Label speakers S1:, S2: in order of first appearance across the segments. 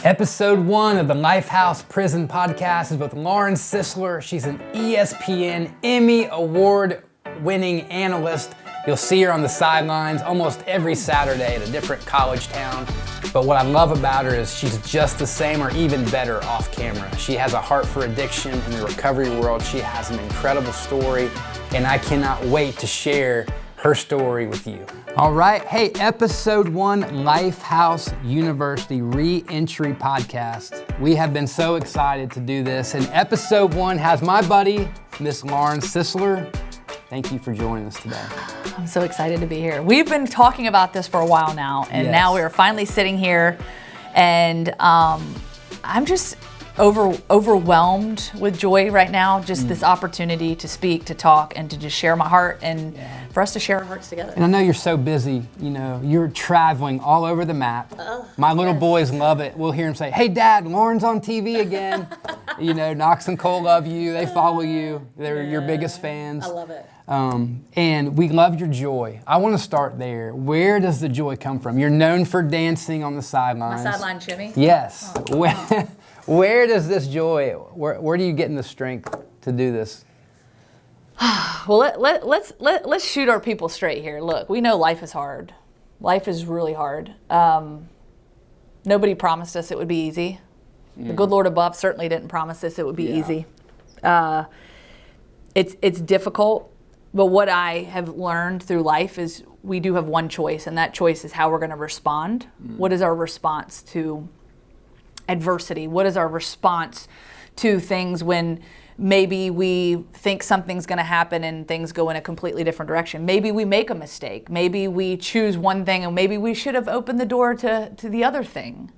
S1: Episode 1 of the Lifehouse Prison Podcast is with Lauren Sisler. She's an ESPN Emmy Award-winning analyst. You'll see her on the sidelines almost every Saturday at a different college town. But what I love about her is she's just the same or even better off camera. She has a heart for addiction in the recovery world. She has an incredible story, and I cannot wait to share her story with you. All right, hey, episode 1, Lifehouse University Re-Entry Podcast. We have been so excited to do this, and episode 1 has my buddy, Miss Lauren Sisler. Thank you for joining us today.
S2: I'm so excited to be here. We've been talking about this for a while now, and now we're finally sitting here, and I'm just overwhelmed with joy right now, just this opportunity to speak, to talk, and to just share my heart, and for us to share our hearts together.
S1: And I know you're so busy, you know, you're traveling all over the map. My little boys love it. We'll hear them say, "Hey Dad, Lauren's on TV again." You know, Knox and Cole love you, they follow you, they're your biggest fans.
S2: I love it.
S1: And we love your joy. I want to start there. Where does the joy come from? You're known for dancing on the sidelines.
S2: My sideline shimmy?
S1: Yes. Oh. Where does this joy, where do you get in the strength to do this?
S2: Well, let's shoot our people straight here. Look, we know life is hard. Life is really hard. Nobody promised us it would be easy. The good Lord above certainly didn't promise us it would be easy. It's difficult, but what I have learned through life is we do have one choice, and that choice is how we're going to respond. What is our response to adversity? What is our response to things when maybe we think something's going to happen and things go in a completely different direction? Maybe we make a mistake. Maybe we choose one thing and maybe we should have opened the door to the other thing.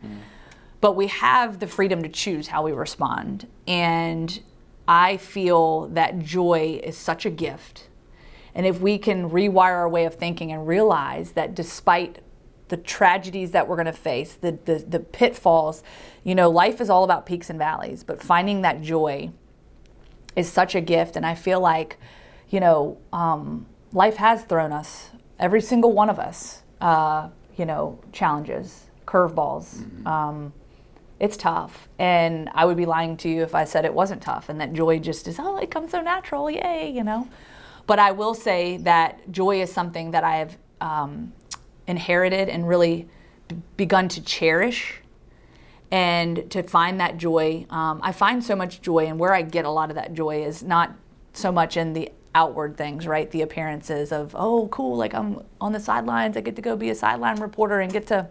S2: But we have the freedom to choose how we respond. And I feel that joy is such a gift. And if we can rewire our way of thinking and realize that despite the tragedies that we're going to face, the pitfalls, you know, life is all about peaks and valleys, but finding that joy is such a gift. And I feel like, you know, life has thrown us, every single one of us, you know, challenges, curveballs. It's tough. And I would be lying to you if I said it wasn't tough and that joy just is, it comes so natural, yay, you know. But I will say that joy is something that I have inherited and really begun to cherish, and to find that joy. I find so much joy, and where I get a lot of that joy is not so much in the outward things, right? The appearances of, oh, cool, like I'm on the sidelines, I get to go be a sideline reporter and get to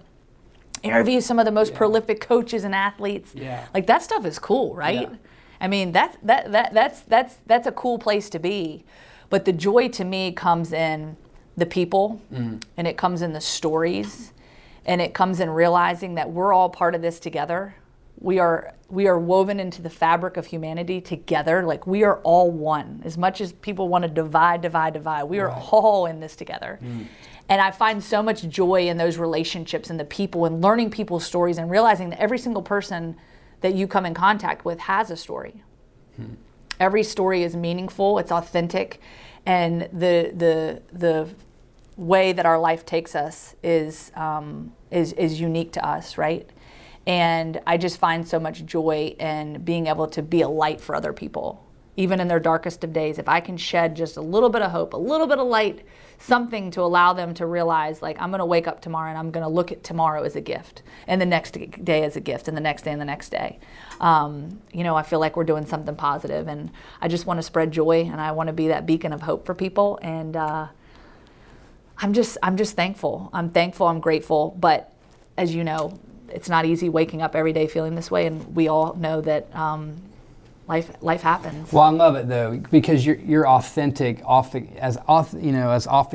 S2: interview some of the most prolific coaches and athletes. Like that stuff is cool, right? I mean, that's a cool place to be. But the joy to me comes in the people, and it comes in the stories, and it comes in realizing that we're all part of this together. We are woven into the fabric of humanity together. Like we are all one. As much as people want to divide, we are all in this together. And I find so much joy in those relationships and the people, and learning people's stories and realizing that every single person that you come in contact with has a story. Every story is meaningful, it's authentic, and the way that our life takes us is unique to us, right? And I just find so much joy in being able to be a light for other people, even in their darkest of days. If I can shed just a little bit of hope, a little bit of light, something to allow them to realize, like, I'm going to wake up tomorrow and I'm going to look at tomorrow as a gift, and the next day as a gift, and the next day and the next day. You know, I feel like we're doing something positive, and I just want to spread joy, and I want to be that beacon of hope for people. And I'm just thankful. I'm thankful. I'm grateful. But as you know, it's not easy waking up every day feeling this way, and we all know that life happens.
S1: Well, I love it though, because you're authentic off the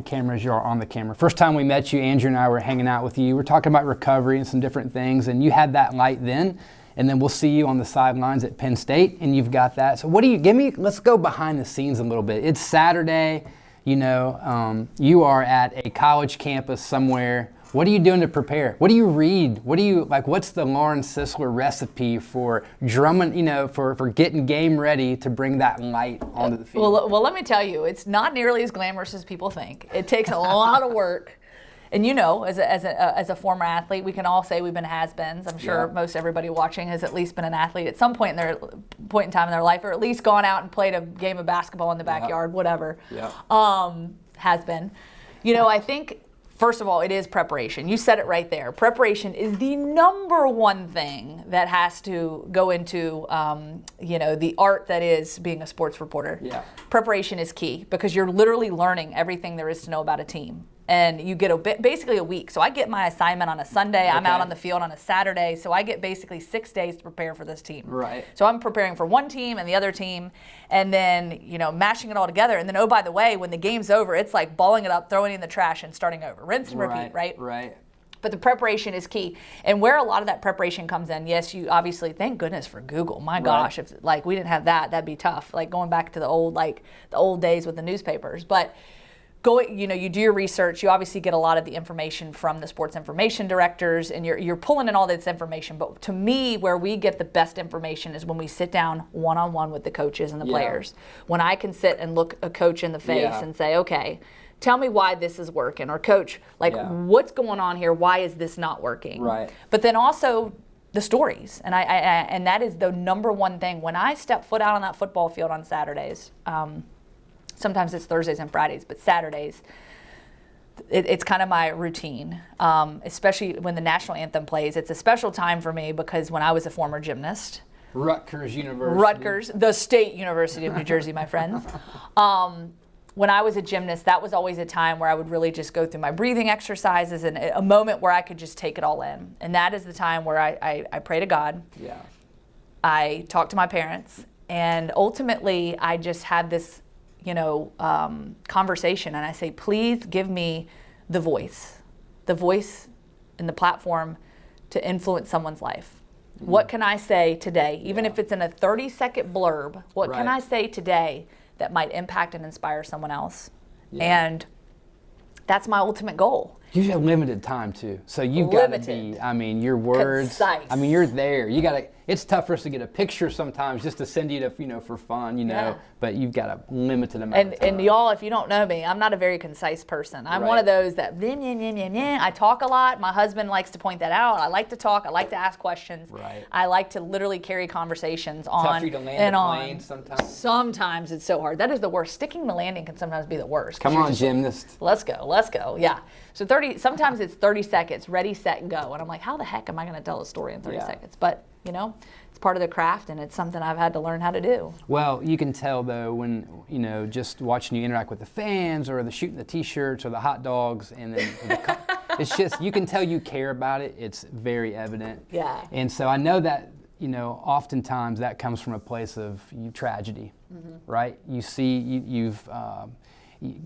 S1: camera as you are on the camera. First time we met you, Andrew and I were hanging out with you. We're talking about recovery and some different things, and you had that light then. And then we'll see you on the sidelines at Penn State, and you've got that. So let's go behind the scenes a little bit. It's Saturday, you know, you are at a college campus somewhere. What are you doing to prepare? What do you read? What's the Lauren Sisler recipe for drumming, you know, for getting game ready to bring that light onto the field?
S2: Well, let me tell you, it's not nearly as glamorous as people think. It takes a lot of work. And as a former athlete, we can all say we've been has-beens. I'm sure most everybody watching has at least been an athlete at some point in time in their life, or at least gone out and played a game of basketball in the backyard, whatever.
S1: Yeah.
S2: Has been. I think, first of all, it is preparation. You said it right there. Preparation is the number one thing that has to go into, the art that is being a sports reporter.
S1: Yeah.
S2: Preparation is key because you're literally learning everything there is to know about a team. And you get basically a week. So I get my assignment on a Sunday. I'm out on the field on a Saturday. So I get basically 6 days to prepare for this team.
S1: Right.
S2: So I'm preparing for one team and the other team, and then, mashing it all together. And then, oh, by the way, when the game's over, it's like balling it up, throwing it in the trash, and starting over. Rinse and repeat, right?
S1: Right.
S2: But the preparation is key. And where a lot of that preparation comes in, yes, you obviously, thank goodness for Google. My gosh, if we didn't have that, that'd be tough. Like going back to the old days with the newspapers. But you do your research. You obviously get a lot of the information from the sports information directors, and you're pulling in all this information. But to me, where we get the best information is when we sit down one-on-one with the coaches and the players. When I can sit and look a coach in the face and say, okay, tell me why this is working, or coach, what's going on here? Why is this not working?
S1: Right.
S2: But then also the stories, and and that is the number one thing. When I step foot out on that football field on Saturdays. Sometimes it's Thursdays and Fridays, but Saturdays, it's kind of my routine, especially when the national anthem plays. It's a special time for me because when I was a former gymnast.
S1: Rutgers University.
S2: The State University of New Jersey, my friends. When I was a gymnast, that was always a time where I would really just go through my breathing exercises and a moment where I could just take it all in. And that is the time where I pray to God.
S1: Yeah.
S2: I talk to my parents, and ultimately I just have this conversation, and I say, please give me the voice and the platform to influence someone's life. What can I say today, even if it's in a 30-second blurb, what can I say today that might impact and inspire someone else? And that's my ultimate goal.
S1: You have limited time too, so you've got to be. Your words.
S2: Concise.
S1: You're there. You got to. It's tough for us to get a picture sometimes, just to send you to, for fun, But you've got a limited amount of time.
S2: And y'all, if you don't know me, I'm not a very concise person. I'm one of those that I talk a lot. My husband likes to point that out. I like to talk. I like to ask questions.
S1: Right.
S2: I like to literally carry conversations on
S1: tough for you to land a plane sometimes.
S2: Sometimes it's so hard. That is the worst. Sticking the landing can sometimes be the worst.
S1: Come on, gymnast.
S2: Let's go. Yeah. So sometimes it's 30 seconds, ready, set, go. And I'm like, how the heck am I going to tell a story in 30 seconds? But, it's part of the craft, and it's something I've had to learn how to do.
S1: Well, you can tell, though, when, just watching you interact with the fans or the shooting the T-shirts or the hot dogs, and then it's just, you can tell you care about it. It's very evident.
S2: Yeah.
S1: And so I know that, oftentimes that comes from a place of tragedy, right? You see,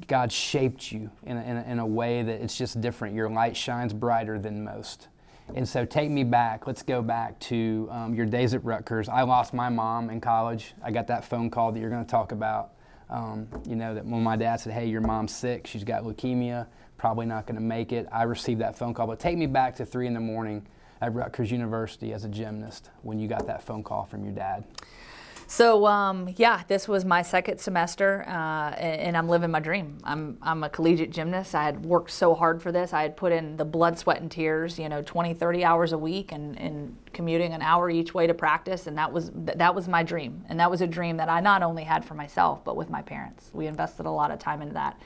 S1: God shaped you in a way that it's just different. Your light shines brighter than most. And so take me back. Let's go back to your days at Rutgers. I lost my mom in college. I got that phone call that you're going to talk about. That when my dad said, hey, your mom's sick. She's got leukemia. Probably not going to make it. I received that phone call. But take me back to 3 a.m. at Rutgers University as a gymnast when you got that phone call from your dad.
S2: So this was my second semester, and I'm living my dream. I'm a collegiate gymnast. I had worked so hard for this. I had put in the blood, sweat, and tears, 20, 30 hours a week, and commuting an hour each way to practice, and that was my dream. And that was a dream that I not only had for myself, but with my parents. We invested a lot of time into that.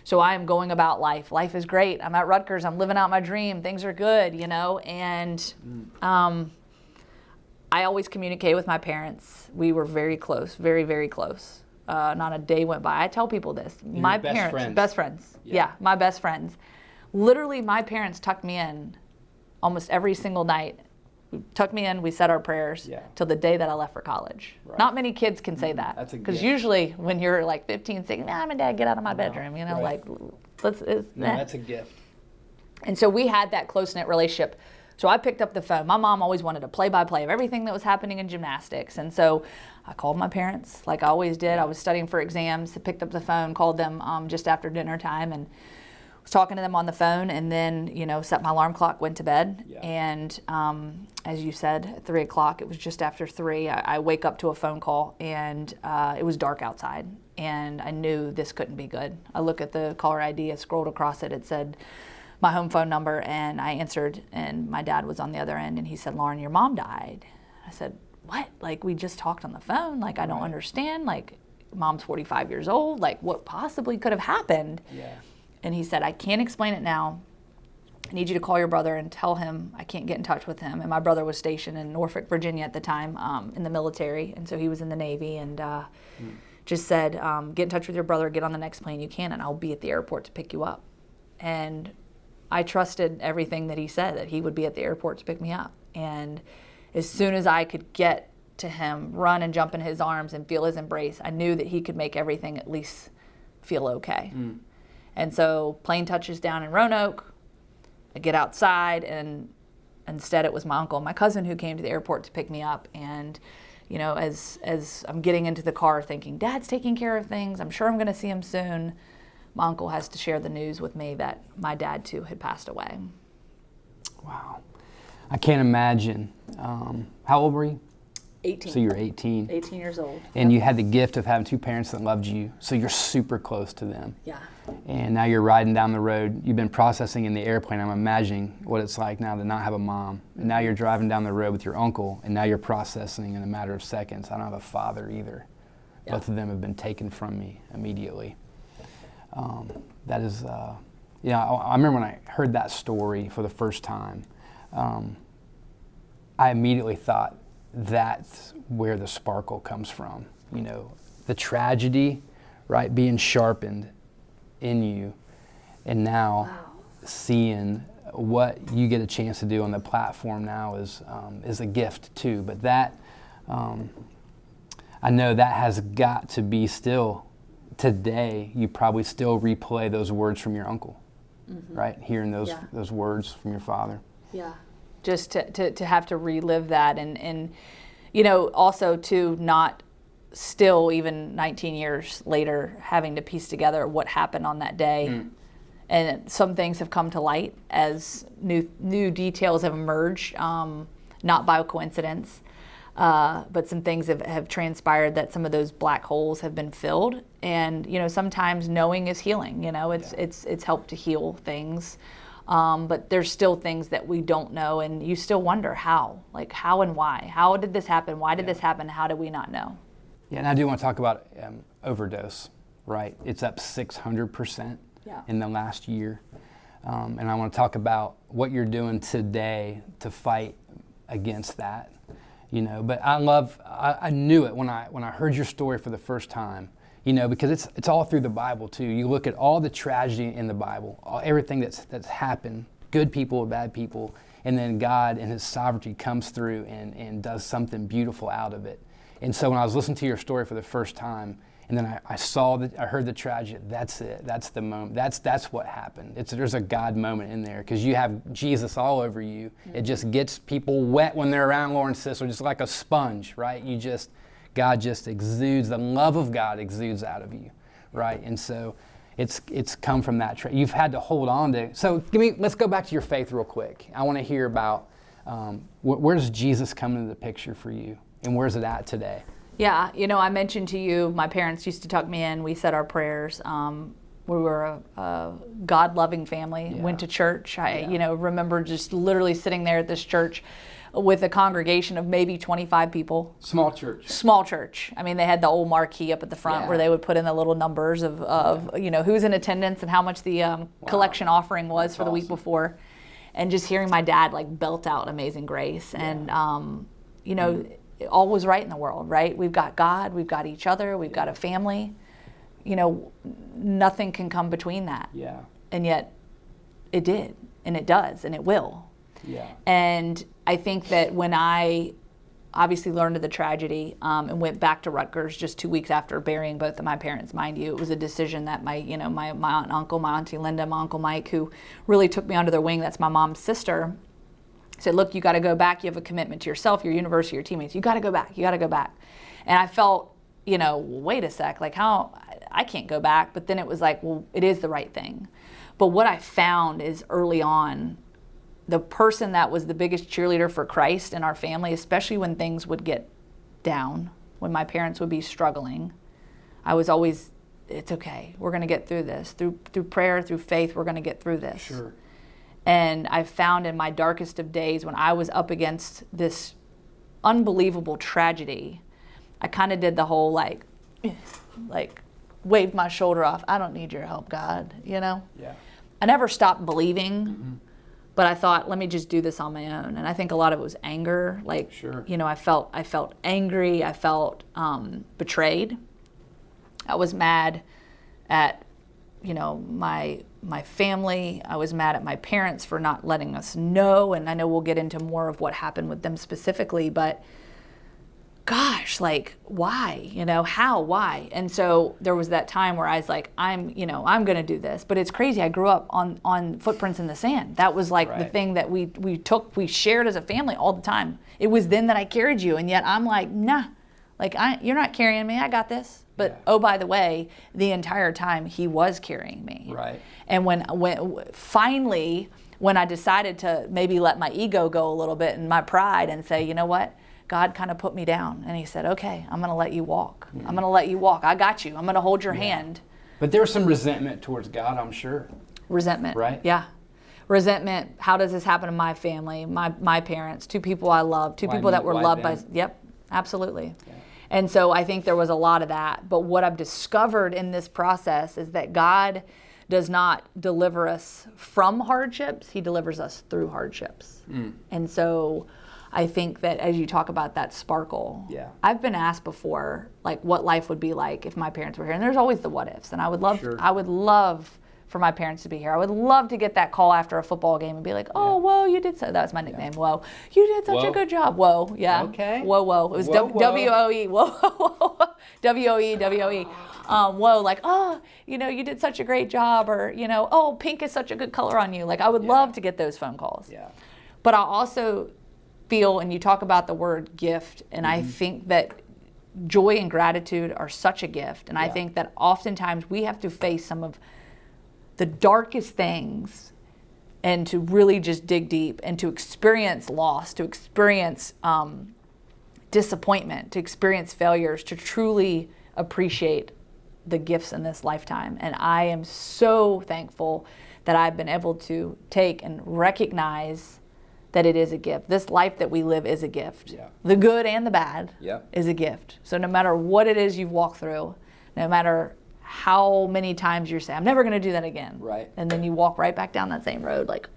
S2: So I am going about life. Life is great. I'm at Rutgers. I'm living out my dream. Things are good, and I always communicate with my parents. We were very close, very, very close. Not a day went by. I tell people this. My parents, best friends. Yeah, my best friends. Literally, my parents tucked me in almost every single night. Tucked me in, we said our prayers till the day that I left for college. Right. Not many kids can say that. That's a gift. Because usually when you're like 15, saying, my dad, get out of my bedroom. That's
S1: a gift.
S2: And so we had that close-knit relationship. So I picked up the phone. My mom always wanted a play-by-play of everything that was happening in gymnastics. And so I called my parents like I always did. I was studying for exams. I picked up the phone, called them just after dinner time, and was talking to them on the phone, and then, set my alarm clock, went to bed. Yeah. And as you said, at 3 o'clock, it was just after 3, I wake up to a phone call, and it was dark outside. And I knew this couldn't be good. I look at the caller ID, I scrolled across it, it said, my home phone number, and I answered, and my dad was on the other end, and he said, "Lauren, your mom died." I said, "What? Like, we just talked on the phone. Like, I don't understand. Like, mom's 45 years old. Like, what possibly could have happened?"
S1: Yeah.
S2: And he said, "I can't explain it now. I need you to call your brother and tell him I can't get in touch with him." And my brother was stationed in Norfolk, Virginia at the time, in the military, and so he was in the Navy, and just said, "Get in touch with your brother, get on the next plane you can, and I'll be at the airport to pick you up." And I trusted everything that he said, that he would be at the airport to pick me up. And as soon as I could get to him, run and jump in his arms and feel his embrace, I knew that he could make everything at least feel okay. And so plane touches down in Roanoke. I get outside, and instead it was my uncle and my cousin who came to the airport to pick me up. And as I'm getting into the car thinking, Dad's taking care of things, I'm sure I'm going to see him soon, my uncle has to share the news with me that my dad too had passed away.
S1: Wow. I can't imagine. How old were you?
S2: 18.
S1: So you're 18.
S2: 18 years old.
S1: And you had the gift of having two parents that loved you, so you're super close to them.
S2: Yeah.
S1: And now you're riding down the road. You've been processing in the airplane. I'm imagining what it's like now to not have a mom. And now you're driving down the road with your uncle, and now you're processing in a matter of seconds. I don't have a father either. Yeah. Both of them have been taken from me immediately. That is, I remember when I heard that story for the first time, I immediately thought that's where the sparkle comes from. The tragedy, right, being sharpened in you, and now seeing what you get a chance to do on the platform now is a gift too. But that, I know that has got to be still, today, you probably still replay those words from your uncle, right? Hearing those words from your father.
S2: Yeah. Just to have to relive that, and also to not still, even 19 years later, having to piece together what happened on that day. And some things have come to light as new details have emerged, not by coincidence, but some things have transpired that some of those black holes have been filled. And sometimes knowing is healing. It's helped to heal things. But there's still things that we don't know, and you still wonder how and why. How did this happen? Why did this happen? How did we not know?
S1: Yeah, and I do want to talk about overdose, right? It's up 600% in the last year. And I want to talk about what you're doing today to fight against that. But I knew it when I heard your story for the first time. Because it's all through the Bible too. You look at all the tragedy in the Bible, everything that's happened, good people, bad people, and then God in His sovereignty comes through and does something beautiful out of it. And so when I was listening to your story for the first time, and then I heard the tragedy. That's it. That's the moment. That's what happened. There's a God moment in there because you have Jesus all over you. It just gets people wet when they're around Lauren Sisler, just like a sponge, right? God just exudes, the love of God exudes out of you, right? And so it's come from that. You've had to hold on to. So let's go back to your faith real quick. I want to hear about where does Jesus come into the picture for you, and where's it at today?
S2: Yeah, I mentioned to you, my parents used to tuck me in. We said our prayers. We were a God-loving family, went to church. I remember just literally sitting there at this church with a congregation of maybe 25 people.
S1: Small church.
S2: Small church. I mean, they had the old marquee up at the front where they would put in the little numbers of who's in attendance and how much the collection offering was for the week before. And just hearing my dad belt out Amazing Grace. And, all was right in the world, right? We've got God, we've got each other, we've got a family. Nothing can come between that.
S1: Yeah.
S2: And yet it did, and it does, and it will.
S1: Yeah.
S2: And I think that when I obviously learned of the tragedy and went back to Rutgers just 2 weeks after burying both of my parents, mind you, it was a decision that my aunt and uncle, my auntie Linda, my uncle Mike, who really took me under their wing, that's my mom's sister, said, look, you got to go back. You have a commitment to yourself, your university, your teammates. You got to go back. You got to go back. And I felt, wait a sec, how, I can't go back. But then it was well, it is the right thing. But what I found is early on, the person that was the biggest cheerleader for Christ in our family, especially when things would get down, when my parents would be struggling, I was always, it's okay. We're going to get through this. Through prayer, through faith, we're going to get through this.
S1: Sure.
S2: And I found in my darkest of days, when I was up against this unbelievable tragedy, I kind of did the whole like waved my shoulder off. I don't need your help, God, you know?
S1: Yeah.
S2: I never stopped believing, but I thought, let me just do this on my own. And I think a lot of it was anger. Like,
S1: Sure.
S2: you know, I felt angry. I felt betrayed. I was mad at, you know, my family. I was mad at my parents for not letting us know. And I know we'll get into more of what happened with them specifically, but gosh, like, why? You know, how? Why? And so there was that time where I was like, I'm going to do this. But it's crazy. I grew up on footprints in the sand. That was like the thing that we shared as a family all the time. It was then that I carried you. And yet I'm like, nah, like, you're not carrying me. I got this. But oh, by the way, the entire time he was carrying me.
S1: Right.
S2: And when finally, when I decided to maybe let my ego go a little bit and my pride and say, you know what? God kind of put me down, and he said, okay, I'm going to let you walk. I'm going to let you walk. I got you. I'm going to hold your hand.
S1: But there was some resentment towards God, I'm sure.
S2: Resentment.
S1: Right.
S2: Yeah. Resentment. How does this happen to my family, my parents, two people I love, two people that were loved by, yep, absolutely. Yeah. And so I think there was a lot of that. But what I've discovered in this process is that God does not deliver us from hardships. He delivers us through hardships. And so I think that as you talk about that sparkle, I've been asked before, like, what life would be like if my parents were here. And there's always the what ifs. And I would love for my parents to be here. I would love to get that call after a football game and be like, oh, whoa, you did so. That was my nickname, whoa. You did such a good job. Whoa, yeah.
S1: Okay.
S2: Whoa, whoa. It was W-O-E, whoa, W-O-E, W-O-E. Whoa, like, oh, you know, you did such a great job. Or, you know, oh, pink is such a good color on you. Like, I would love to get those phone calls.
S1: Yeah.
S2: But I also feel, and you talk about the word gift, and I think that joy and gratitude are such a gift. And I think that oftentimes we have to face some of the darkest things and to really just dig deep and to experience loss, to experience disappointment, to experience failures, to truly appreciate the gifts in this lifetime. And I am so thankful that I've been able to take and recognize that it is a gift. This life that we live is a gift. Yeah. The good and the bad is a gift. So no matter what it is you've walked through, no matter how many times you say, I'm never going to do that again. Right. And then you walk right back down that same road like,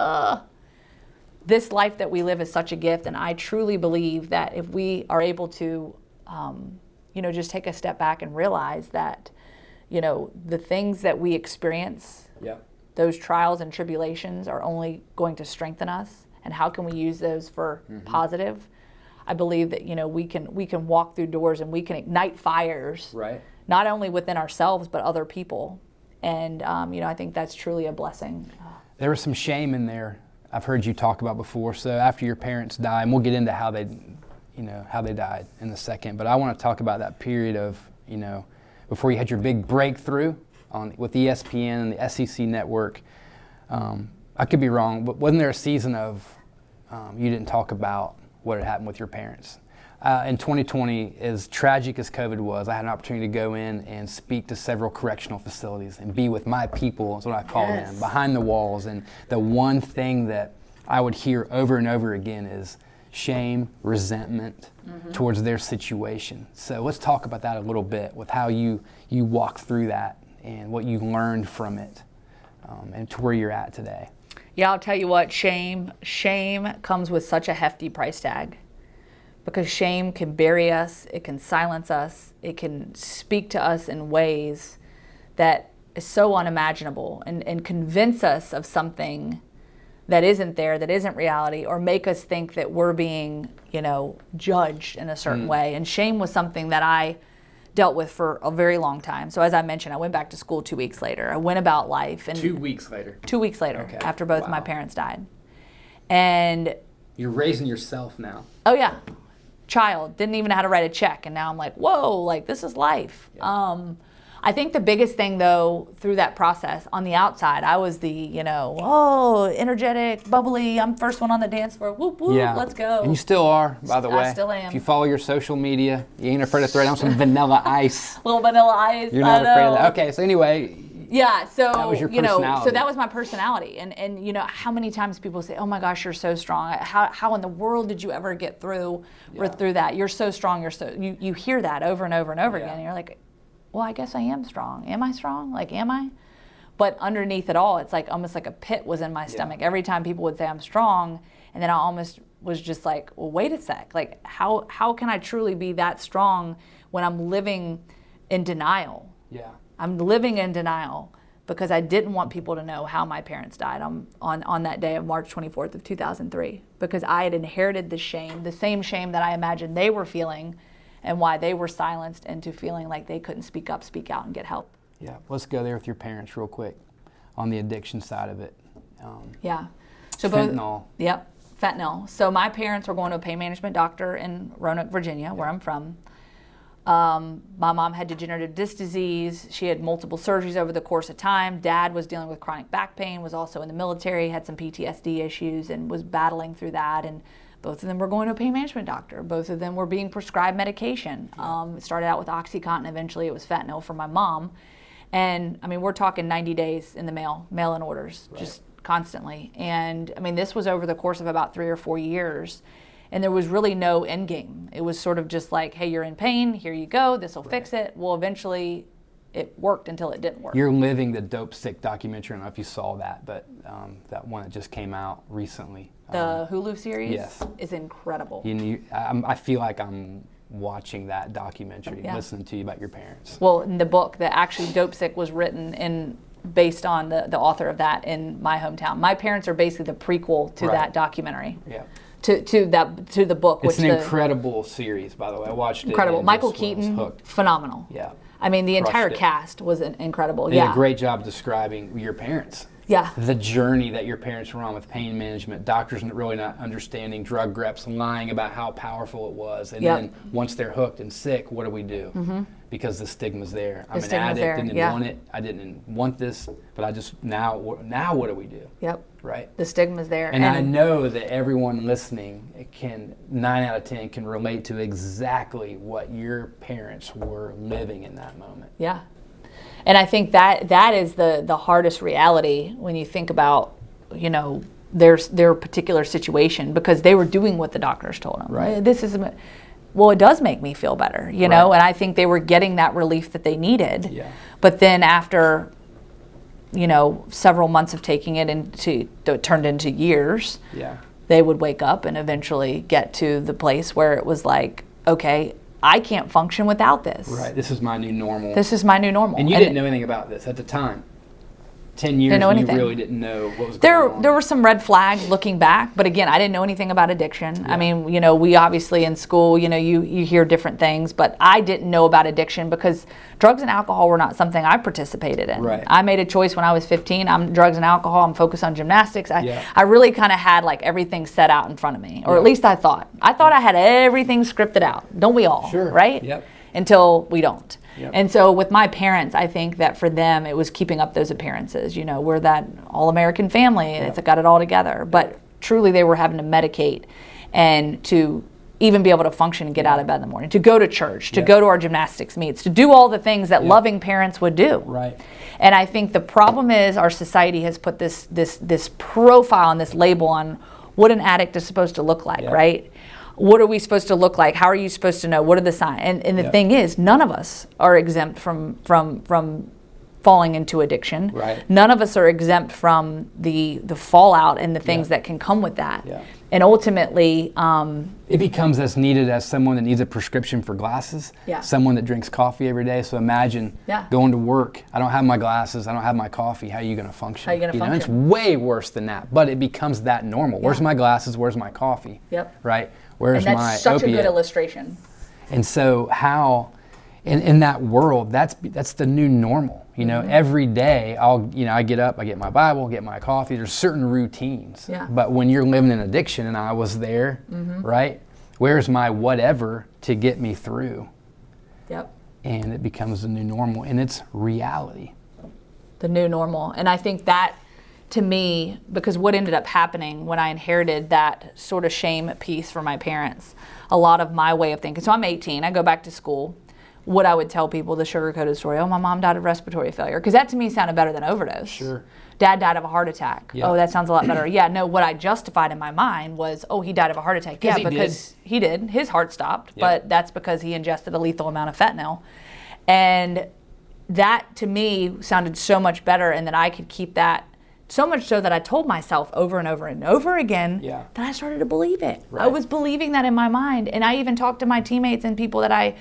S2: this life that we live is such a gift. And I truly believe that if we are able to, just take a step back and realize that, the things that we experience, those trials and tribulations are only going to strengthen us. And how can we use those for positive? I believe that we can walk through doors and we can ignite fires, not only within ourselves but other people. And I think that's truly a blessing.
S1: There was some shame in there. I've heard you talk about before. So after your parents died, and we'll get into how they died in a second. But I want to talk about that period of before you had your big breakthrough with ESPN and the SEC network. I could be wrong, but wasn't there a season of you didn't talk about what had happened with your parents? In 2020, as tragic as COVID was, I had an opportunity to go in and speak to several correctional facilities and be with my people, is what I call them, behind the walls. And the one thing that I would hear over and over again is shame, resentment towards their situation. So let's talk about that a little bit with how you walk through that and what you learned from it and to where you're at today.
S2: Yeah, I'll tell you what, shame comes with such a hefty price tag, because shame can bury us, it can silence us, it can speak to us in ways that is so unimaginable and convince us of something that isn't there, that isn't reality, or make us think that we're being, judged in a certain way. And shame was something that I dealt with for a very long time. So as I mentioned, I went back to school 2 weeks later. I went about life. And
S1: 2 weeks later?
S2: 2 weeks later, after both my parents died. And
S1: you're raising yourself now.
S2: Oh yeah. Child. Didn't even know how to write a check. And now I'm like, whoa, like this is life. Yeah. I think the biggest thing though, through that process, on the outside, I was the, energetic, bubbly, I'm first one on the dance floor, whoop, whoop, let's go.
S1: And you still are, by the way.
S2: I still am.
S1: If you follow your social media, you ain't afraid to throw down some vanilla ice.
S2: Little vanilla ice,
S1: You're not afraid of that. Okay, so anyway,
S2: Yeah, so
S1: That was your
S2: you know,
S1: personality.
S2: so that was my personality, and you know how many times people say, "Oh my gosh, you're so strong. How in the world did you ever get through through that? You're so strong. You hear that over and over and over again, and you're like, well, I guess I am strong. Am I strong? Like, am I? But underneath it all, it's like almost like a pit was in my stomach every time people would say I'm strong, and then I almost was just like, well, wait a sec. Like, how can I truly be that strong when I'm living in denial?
S1: Yeah.
S2: I'm living in denial because I didn't want people to know how my parents died on that day of March 24th of 2003, because I had inherited the shame, the same shame that I imagined they were feeling, and why they were silenced into feeling like they couldn't speak up, speak out, and get help.
S1: Yeah, let's go there with your parents real quick on the addiction side of it.
S2: Yeah. So
S1: fentanyl.
S2: Yep, fentanyl. So my parents were going to a pain management doctor in Roanoke, Virginia, where I'm from. My mom had degenerative disc disease. She had multiple surgeries over the course of time. Dad was dealing with chronic back pain, was also in the military, had some PTSD issues, and was battling through that. And both of them were going to a pain management doctor. Both of them were being prescribed medication. It started out with OxyContin. Eventually it was fentanyl for my mom. And I mean, we're talking 90 days in the mail-in orders, just constantly. And I mean, this was over the course of about 3 or 4 years. And there was really no end game. It was sort of just like, hey, you're in pain, here you go, this will fix it. Well, eventually it worked until it didn't work.
S1: You're living the Dope Sick documentary. I don't know if you saw that, but that one that just came out recently.
S2: The Hulu series
S1: yes.
S2: is incredible.
S1: I feel like I'm watching that documentary, listening to you about your parents.
S2: Well, in the book, that actually Dope Sick was written based on the author of that in my hometown. My parents are basically the prequel to that documentary.
S1: Yeah.
S2: To the book.
S1: It's an incredible series, by the way. I watched it.
S2: Incredible. Michael Keaton, phenomenal.
S1: Yeah.
S2: I mean, the entire
S1: it.
S2: cast was incredible.
S1: They did a great job describing your parents.
S2: Yeah.
S1: The journey that your parents were on with pain management, doctors really not understanding, drug reps lying about how powerful it was. And then once they're hooked and sick, what do we do? Mm-hmm. Because the stigma's there. I'm an addict and didn't want it. I didn't want this, but I just, now what do we do?
S2: Yep.
S1: Right?
S2: The stigma's there.
S1: And I know that everyone listening 9 out of 10 can relate to exactly what your parents were living in that moment.
S2: Yeah. And I think that is the hardest reality when you think about, you know, their particular situation, because they were doing what the doctors told them.
S1: Right.
S2: Well, it does make me feel better, you know, and I think they were getting that relief that they needed.
S1: Yeah.
S2: But then after, you know, several months of taking it it turned into years.
S1: Yeah.
S2: They would wake up and eventually get to the place where it was like, okay, I can't function without this.
S1: Right. This is my new normal.
S2: This is my new normal.
S1: And you didn't know anything about this at the time. 10 years, you really didn't know what was going on.
S2: There were some red flags looking back, but again, I didn't know anything about addiction. Yeah. I mean, you know, we obviously in school, you know, you hear different things, but I didn't know about addiction because drugs and alcohol were not something I participated in.
S1: Right.
S2: I made a choice when I was 15. I'm drugs and alcohol. I'm focused on gymnastics. I really kind of had like everything set out in front of me, or at least I thought. I thought I had everything scripted out. Don't we all?
S1: Sure.
S2: Right?
S1: Yep.
S2: Until we don't.
S1: Yep.
S2: And so with my parents, I think that for them, it was keeping up those appearances. You know, we're that all-American family. It's got it all together. But truly, they were having to medicate and to even be able to function and get out of bed in the morning, to go to church, to go to our gymnastics meets, to do all the things that loving parents would do.
S1: Right.
S2: And I think the problem is our society has put this profile and this label on what an addict is supposed to look like, right? What are we supposed to look like? How are you supposed to know? What are the signs? And the thing is, none of us are exempt from falling into addiction.
S1: Right.
S2: None of us are exempt from the fallout and the things that can come with that.
S1: Yeah.
S2: And ultimately,
S1: it becomes as needed as someone that needs a prescription for glasses.
S2: Yeah.
S1: Someone that drinks coffee every day. So imagine going to work. I don't have my glasses. I don't have my coffee. How are you going to function?
S2: How are you going to function?
S1: It's way worse than that. But it becomes that normal. Yeah. Where's my glasses? Where's my coffee?
S2: Yep.
S1: Right. Where's my opiate?
S2: And that's such a good illustration.
S1: And so how, in that world, that's the new normal. You know, every day I get up, I get my Bible, get my coffee. There's certain routines. Yeah. But when you're living in addiction, and I was there, right? Where's my whatever to get me through?
S2: Yep.
S1: And it becomes the new normal, and it's reality.
S2: The new normal. And I think that, to me, because what ended up happening when I inherited that sort of shame piece from my parents, a lot of my way of thinking. So I'm 18, I go back to school. what I would tell people, the sugar-coated story. Oh, my mom died of respiratory failure. Because that to me sounded better than overdose.
S1: Sure.
S2: Dad died of a heart attack.
S1: Yeah.
S2: Oh, that sounds a lot better. Yeah, no, what I justified in my mind was, oh, he died of a heart attack. Yeah, because he did. His heart stopped, but that's because he ingested a lethal amount of fentanyl. And that to me sounded so much better, and that I could keep that, so much so that I told myself over and over and over again that I started to believe it.
S1: Right.
S2: I was believing that in my mind. And I even talked to my teammates and people that I,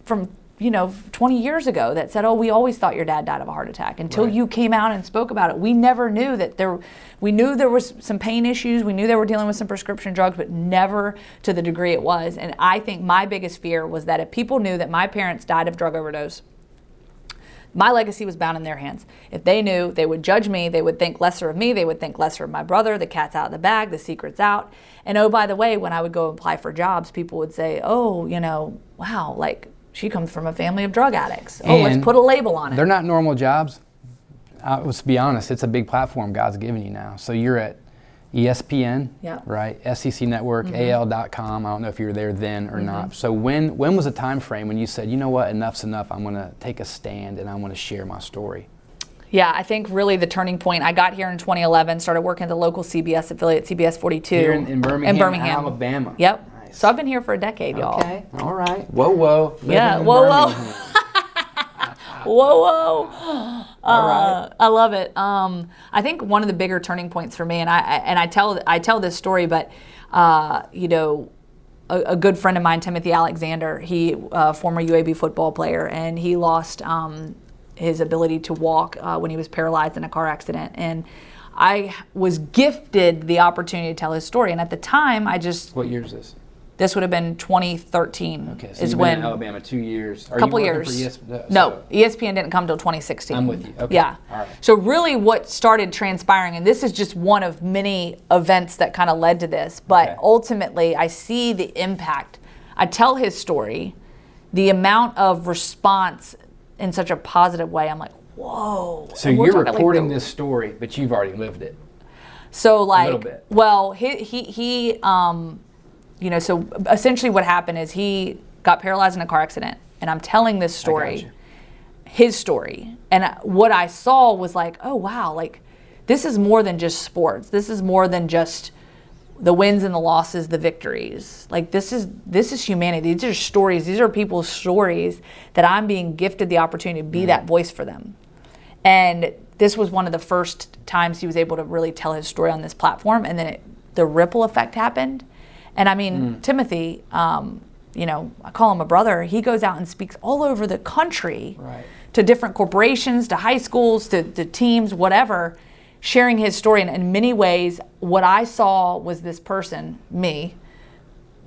S2: from 20 years ago, that said, oh, we always thought your dad died of a heart attack until you came out and spoke about it. We never knew that we knew there was some pain issues. We knew they were dealing with some prescription drugs, but never to the degree it was. And I think my biggest fear was that if people knew that my parents died of drug overdose, my legacy was bound in their hands. If they knew, they would judge me. They would think lesser of me. They would think lesser of my brother. The cat's out of the bag. The secret's out. And oh, by the way, when I would go apply for jobs, people would say, oh, wow, like, she comes from a family of drug addicts. Oh, let's put a label on it.
S1: They're not normal jobs. Let's be honest, it's a big platform God's given you now. So you're at ESPN, right? SEC Network, AL.com. I don't know if you were there then or not. So when was the time frame when you said, you know what, enough's enough, I'm going to take a stand and I want to share my story?
S2: Yeah, I think really the turning point, I got here in 2011, started working at the local CBS affiliate, CBS 42.
S1: Here in Birmingham, Alabama.
S2: Yep. So I've been here for a decade, y'all.
S1: Okay, all right. Whoa.
S2: Yeah, whoa. Whoa.
S1: All right.
S2: I love it. I think one of the bigger turning points for me, and I tell this story, but a good friend of mine, Timothy Alexander, he former UAB football player, and he lost his ability to walk when he was paralyzed in a car accident. And I was gifted the opportunity to tell his story. And at the time,
S1: What year is this?
S2: This would have been 2013.
S1: Okay, so you've been in Alabama 2 years.
S2: A couple years. No, ESPN didn't come until 2016.
S1: I'm with you. Okay.
S2: Yeah.
S1: All right.
S2: So really what started transpiring, and this is just one of many events that kind of led to this, but ultimately I see the impact. I tell his story, the amount of response in such a positive way, I'm like, whoa.
S1: So you're recording this story, but you've already lived it.
S2: So like,
S1: a little bit.
S2: Well, he so essentially what happened is he got paralyzed in a car accident, and I'm telling this story, his story. And what I saw was like, oh wow, like this is more than just sports. This is more than just the wins and the losses, the victories. Like this is humanity. These are stories. These are people's stories that I'm being gifted the opportunity to be that voice for them. And this was one of the first times he was able to really tell his story on this platform. And then the ripple effect happened. And I mean, Timothy, I call him a brother. He goes out and speaks all over the country to different corporations, to high schools, to teams, whatever, sharing his story. And in many ways, what I saw was this person, me,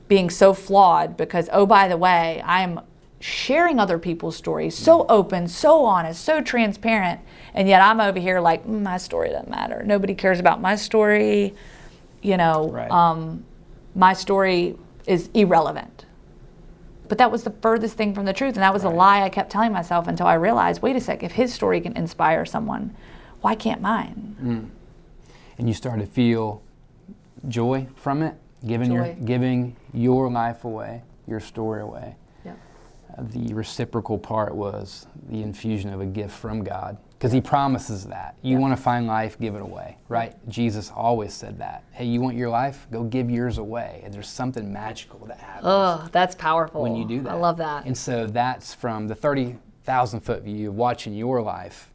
S2: being so flawed because, oh, by the way, I am sharing other people's stories, so open, so honest, so transparent. And yet I'm over here like, my story doesn't matter. Nobody cares about my story. My story is irrelevant. But that was the furthest thing from the truth. And that was a lie I kept telling myself until I realized, wait a sec, if his story can inspire someone, why can't mine?
S1: And you started to feel joy from it, giving your life away, your story away. The reciprocal part was the infusion of a gift from God, because he promises that. You want to find life, give it away, right? Jesus always said that. Hey, you want your life? Go give yours away. And there's something magical that happens.
S2: Oh, that's powerful.
S1: When you do that.
S2: I love that.
S1: And so that's from the 30,000 foot view of watching your life.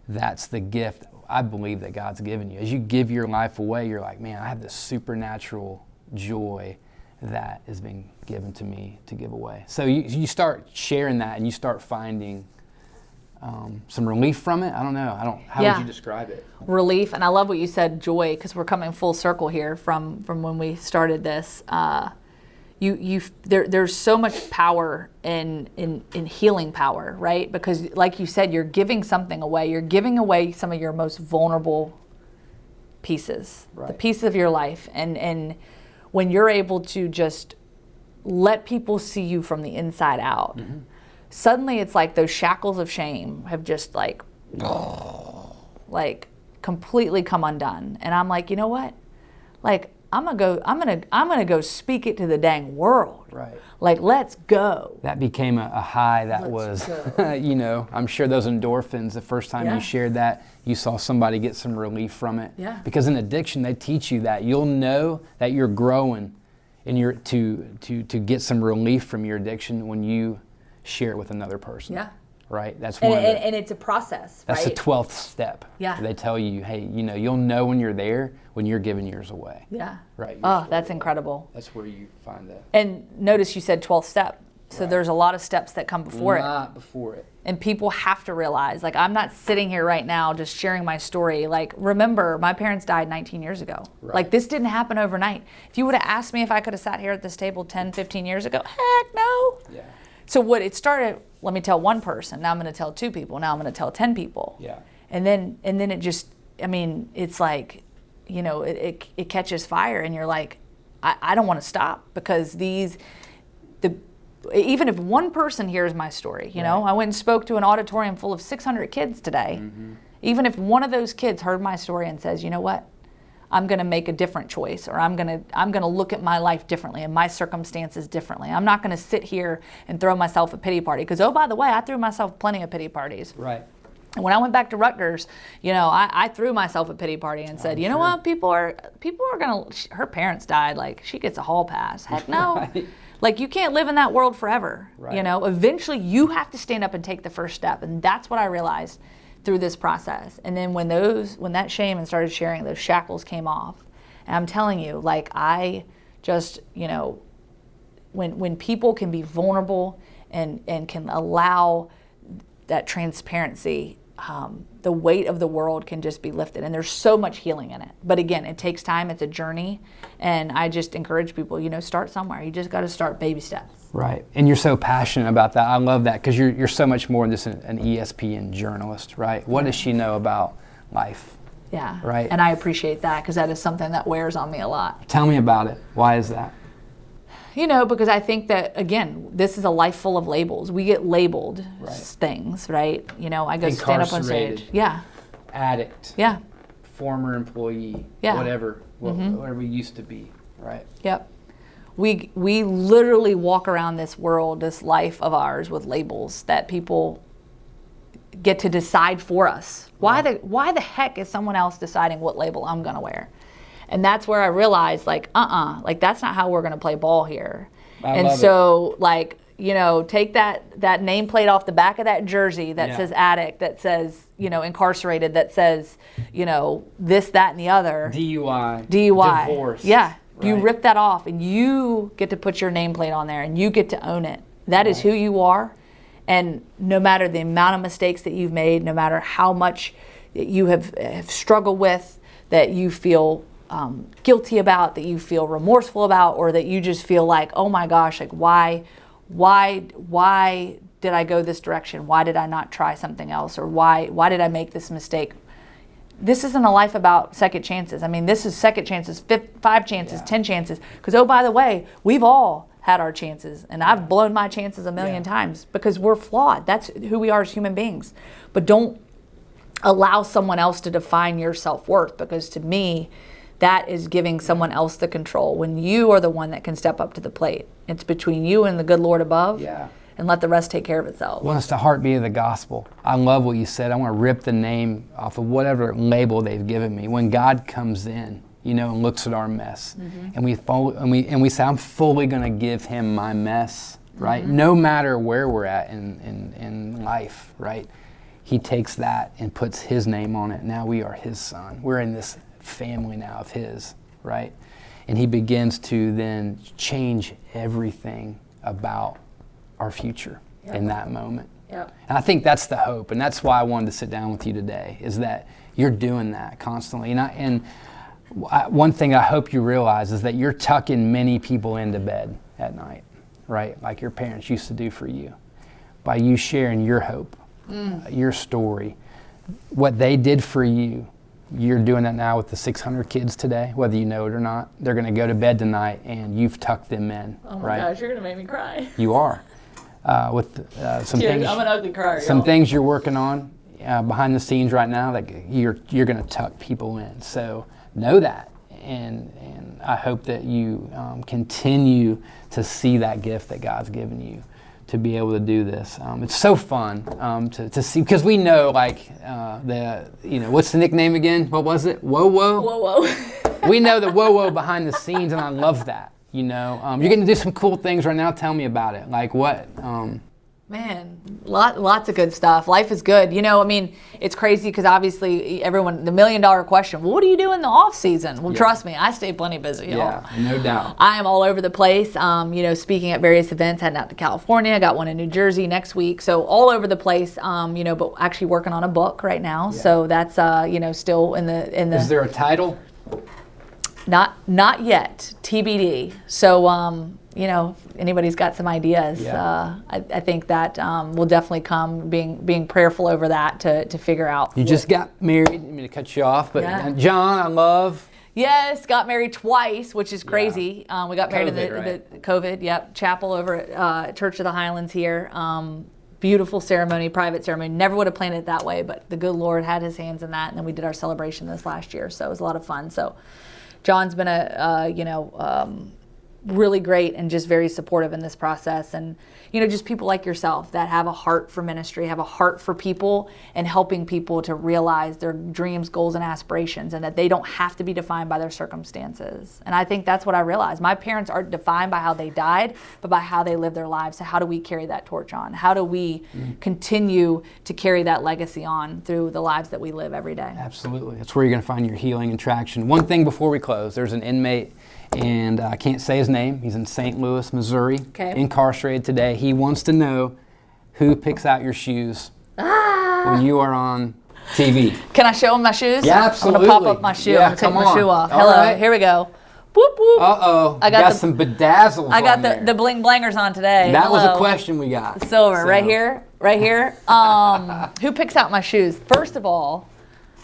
S1: That's the gift I believe that God's given you. As you give your life away, you're like, man, I have this supernatural joy that is being given to me to give away. So you start sharing that and you start finding some relief from it. I don't know. How would you describe it?
S2: Relief, and I love what you said, joy, because we're coming full circle here from when we started this. There's so much power in healing power, right? Because like you said, you're giving something away. You're giving away some of your most vulnerable pieces, the pieces of your life, and when you're able to just let people see you from the inside out, suddenly it's like those shackles of shame have just like completely come undone. And I'm like, you know what? Like, I'm gonna go speak it to the dang world.
S1: Right.
S2: Like, let's go.
S1: That became a high that
S2: Let's
S1: was,
S2: go.
S1: I'm sure those endorphins, the first time
S2: Yeah.
S1: you shared that, you saw somebody get some relief from it.
S2: Yeah.
S1: Because in addiction, they teach you that. You'll know that you're growing to get some relief from your addiction when you share it with another person.
S2: Yeah.
S1: Right? That's
S2: And,
S1: one of the,
S2: and it's a process,
S1: that's
S2: right?
S1: the 12th step.
S2: Yeah.
S1: They tell you, hey, you'll know when you're there when you're giving yours away.
S2: Yeah.
S1: Right.
S2: Oh, that's incredible.
S1: That's where you find that.
S2: And notice you said 12th step. So
S1: Right.
S2: there's a lot of steps that come before it.
S1: Not before it.
S2: And people have to realize, like, I'm not sitting here right now just sharing my story. Like, remember, my parents died 19 years ago.
S1: Right.
S2: Like, this didn't happen overnight. If you would have asked me if I could have sat here at this table 10, 15 years ago, heck no.
S1: Yeah.
S2: So what it started, let me tell one person, now I'm going to tell 2 people, now I'm going to tell 10 people.
S1: Yeah.
S2: And then it just, I mean, it's like, it catches fire, and you're like, I don't want to stop, because even if one person hears my story, I went and spoke to an auditorium full of 600 kids today. Mm-hmm. Even if one of those kids heard my story and says, you know what, I'm going to make a different choice, or I'm going to look at my life differently and my circumstances differently. I'm not going to sit here and throw myself a pity party, because, oh, by the way, I threw myself plenty of pity parties.
S1: Right.
S2: And when I went back to Rutgers, I threw myself a pity party and said, you know what, people are going to, her parents died, like, she gets a hall pass. Heck no.
S1: Right.
S2: Like, you can't live in that world forever.
S1: Right.
S2: Eventually you have to stand up and take the first step. And that's what I realized through this process. And then when that shame and started sharing, those shackles came off. And I'm telling you, like, I just, when people can be vulnerable and can allow that transparency, the weight of the world can just be lifted. And there's so much healing in it. But again, it takes time. It's a journey. And I just encourage people, start somewhere. You just got to start baby steps.
S1: Right. And you're so passionate about that. I love that, because you're so much more than just an ESPN journalist, right? What does she know about life?
S2: Yeah.
S1: Right.
S2: And I appreciate that, because that is something that wears on me a lot.
S1: Tell me about it. Why is that?
S2: Because I think that, again, this is a life full of labels. We get labeled things, right? I go stand up on stage. Yeah.
S1: Addict.
S2: Yeah.
S1: Former employee.
S2: Yeah.
S1: Whatever. Whatever we used to be, right?
S2: Yep. We literally walk around this world, this life of ours, with labels that people get to decide for us. Why the heck is someone else deciding what label I'm going to wear? And that's where I realized, like, that's not how we're going to play ball here. And so, like, take that nameplate off the back of that jersey that says addict, that says, incarcerated, that says, this, that, and the other.
S1: DUI.
S2: Divorce. Yeah.
S1: Right.
S2: You rip that off, and you get to put your nameplate on there, and you get to own it. That is who you are. And no matter the amount of mistakes that you've made, no matter how much you have struggled with, that you feel guilty about, that you feel remorseful about, or that you just feel like, oh my gosh, like, why did I go this direction? Why did I not try something else? Or why did I make this mistake? This isn't a life about second chances. I mean, this is second chances, 5 chances, 10 chances. Because, oh, by the way, we've all had our chances. And I've blown my chances a million times, because we're flawed. That's who we are as human beings. But don't allow someone else to define your self-worth, because to me, that is giving someone else the control, when you are the one that can step up to the plate. It's between you and the good Lord above.
S1: Yeah.
S2: And let the rest take care of itself.
S1: Well, it's the heartbeat of the gospel. I love what you said. I want to rip the name off of whatever label they've given me. When God comes in, and looks at our mess, and we say, I'm fully going to give him my mess, right? No matter where we're at in life, right? He takes that and puts his name on it. Now we are his son. We're in this family now of his, right? And he begins to then change everything about our future in that moment.
S2: Yep.
S1: And I think that's the hope, and that's why I wanted to sit down with you today, is that you're doing that constantly. And one thing I hope you realize is that you're tucking many people into bed at night, right? Like your parents used to do for you. By you sharing your hope, your story, what they did for you, you're doing that now with the 600 kids today, whether you know it or not. They're going to go to bed tonight, and you've tucked them in,
S2: Oh my
S1: right?
S2: gosh, you're going to make me cry.
S1: You are. With some
S2: Dude,
S1: things,
S2: I'm an ugly crier,
S1: some
S2: y'all.
S1: things you're working on behind the scenes right now that you're going to tuck people in. So know that, and I hope that you continue to see that gift that God's given you to be able to do this. It's so fun to see, because we know, like, what's the nickname again? What was it? Whoa, whoa?
S2: Whoa, whoa.
S1: We know the whoa, whoa behind the scenes, and I love that. You're getting to do some cool things right now. Tell me about it. Like what?
S2: Man, lots of good stuff. Life is good. It's crazy because obviously everyone, the $1 million question, well, what do you do in the off season? Well, trust me, I stay plenty busy, y'all.
S1: Yeah, no doubt.
S2: I am all over the place, speaking at various events, heading out to California. I got one in New Jersey next week. So all over the place, but actually working on a book right now. Yeah. So that's, still in the.
S1: Is there a title?
S2: Not yet, TBD. So, anybody's got some ideas, I think that will definitely come, being prayerful over that to figure out.
S1: You just got married. I didn't mean to cut you off, but John, I love.
S2: Yes, got married twice, which is crazy. We got married in the COVID, chapel over at Church of the Highlands here. Beautiful ceremony, private ceremony. Never would have planned it that way, but the good Lord had his hands in that, and then we did our celebration this last year, so it was a lot of fun. So John's been really great and just very supportive in this process, and just people like yourself that have a heart for ministry, have a heart for people and helping people to realize their dreams, goals, and aspirations, and that they don't have to be defined by their circumstances. And I think that's what I realized. My parents aren't defined by how they died, but by how they lived their lives. So how do we carry that torch on? How do we continue to carry that legacy on through the lives that we live every day?
S1: Absolutely. That's where you're going to find your healing and traction. One thing before we close, there's an inmate, and I can't say his name. He's in St. Louis, Missouri, incarcerated today. He wants to know who picks out your shoes when you are on TV.
S2: Can I show him my shoes?
S1: Yeah, absolutely.
S2: I'm going to pop up my shoe.
S1: Yeah,
S2: I'm going to take my shoe off. Hello,
S1: right.
S2: Here we go. Whoop, whoop.
S1: Uh-oh. I got some bedazzles
S2: I got
S1: on there.
S2: the bling blangers on today.
S1: That was a question we got.
S2: Silver, right here. Who picks out my shoes? First of all,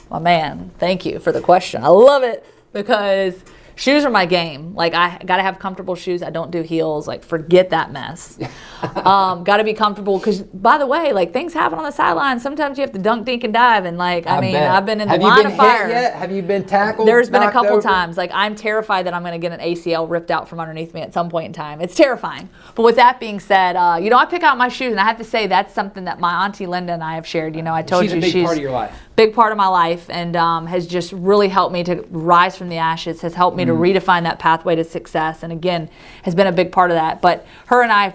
S2: my man, thank you for the question. I love it because shoes are my game. Like, I got to have comfortable shoes. I don't do heels. Like, forget that mess. Got to be comfortable because, by the way, like, things happen on the sideline. Sometimes you have to dunk, dink, and dive. And, like, I've been in the line of fire.
S1: Have you been hit yet? Have you been tackled?
S2: There's been a couple
S1: over?
S2: times. Like, I'm terrified that I'm going to get an ACL ripped out from underneath me at some point in time. It's terrifying. But with that being said, I pick out my shoes. And I have to say that's something that my Auntie Linda and I have shared. I told you
S1: she's a big part of your life.
S2: Big part of my life, and has just really helped me to rise from the ashes, has helped me to redefine that pathway to success, and again, has been a big part of that. But her and I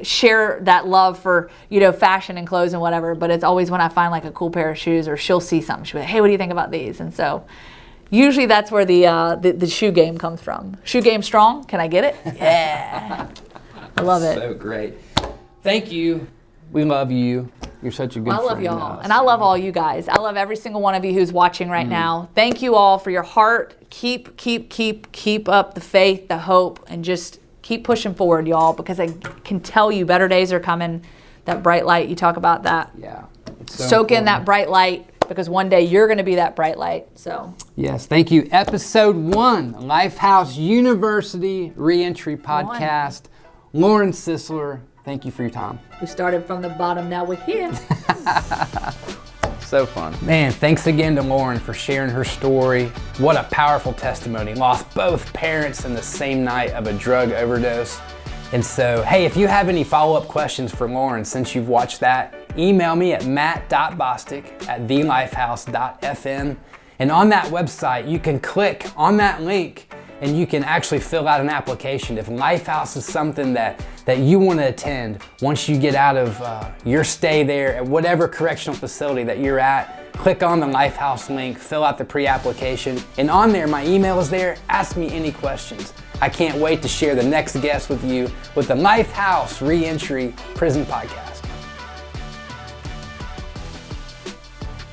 S2: share that love for, fashion and clothes and whatever, but it's always when I find like a cool pair of shoes, or she'll see something, she'll be like, hey, what do you think about these? And so usually that's where the shoe game comes from. Shoe game strong? Can I get it? Yeah. I love it.
S1: So great. Thank you. We love you. You're such a good friend.
S2: I love y'all, and I love all you guys. I love every single one of you who's watching right now. Thank you all for your heart. Keep up the faith, the hope, and just keep pushing forward, y'all, because I can tell you better days are coming. That bright light, you talk about that.
S1: Yeah.
S2: Soak in that bright light, because one day you're going to be that bright light. So.
S1: Yes, thank you. Episode 1, Lifehouse University Reentry Podcast. Lauren Sisler, thank you for your time.
S2: We started from the bottom, now we're here.
S1: So fun. Man, thanks again to Lauren for sharing her story. What a powerful testimony. Lost both parents in the same night of a drug overdose. And so, hey, if you have any follow-up questions for Lauren since you've watched that, email me at matt.bostic@thelifehouse.fm. And on that website, you can click on that link and you can actually fill out an application. If Lifehouse is something that you want to attend once you get out of your stay there at whatever correctional facility that you're at, click on the Lifehouse link, fill out the pre-application, and on there, my email is there. Ask me any questions. I can't wait to share the next guest with you with the Lifehouse Reentry Prison Podcast.